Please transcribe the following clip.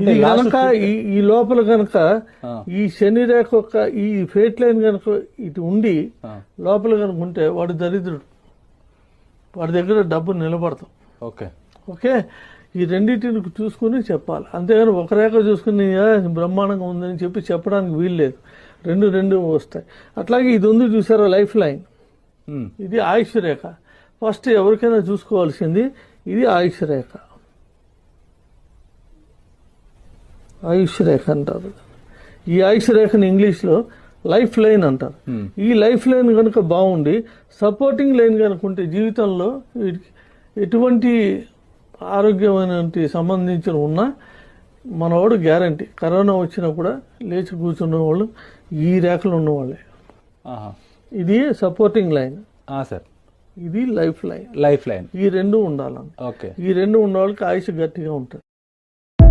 ఇది కనుక ఈ లోపల కనుక ఈ శని రేఖ యొక్క ఈ ఫేట్ లైన్ కనుక ఇటు ఉండి లోపల కనుక ఉంటే వాడు దరిద్రుడు, వాడి దగ్గర డబ్బు నిలబడతాం. ఓకే ఓకే, ఈ రెండింటిని చూసుకుని చెప్పాలి, అంతేగాని ఒక రేఖ చూసుకుని బ్రహ్మాండంగా ఉందని చెప్పి చెప్పడానికి వీలు లేదు. రెండు వస్తాయి. అట్లాగే ఇది ఉంది చూసారా లైఫ్ లైన్, ఇది ఆయుష్ రేఖ. ఫస్ట్ ఎవరికైనా చూసుకోవాల్సింది ఇది ఆయుష్ రేఖ. ఆయుష్ రేఖ అంటారు. ఈ ఆయుష్ రేఖని ఇంగ్లీష్లో లైఫ్ లైన్ అంటారు. ఈ లైఫ్ లైన్ కనుక బాగుండి సపోర్టింగ్ లైన్ కనుక ఉంటే జీవితంలో ఎటువంటి ఆరోగ్యమైన సంబంధించిన ఉన్నా మనవాడు గ్యారంటీ. కరోనా వచ్చినా కూడా లేచి కూర్చున్న వాళ్ళు ఈ రేఖలు ఉన్నవాళ్ళే. ఇది సపోర్టింగ్ లైన్ సార్, ఇది లైఫ్ లైన్. లైఫ్ లైన్ ఈ రెండు ఉండాలంట. ఓకే, ఈ రెండు ఉన్న వాళ్ళకి ఆయుష్ గట్టిగా ఉంటుంది.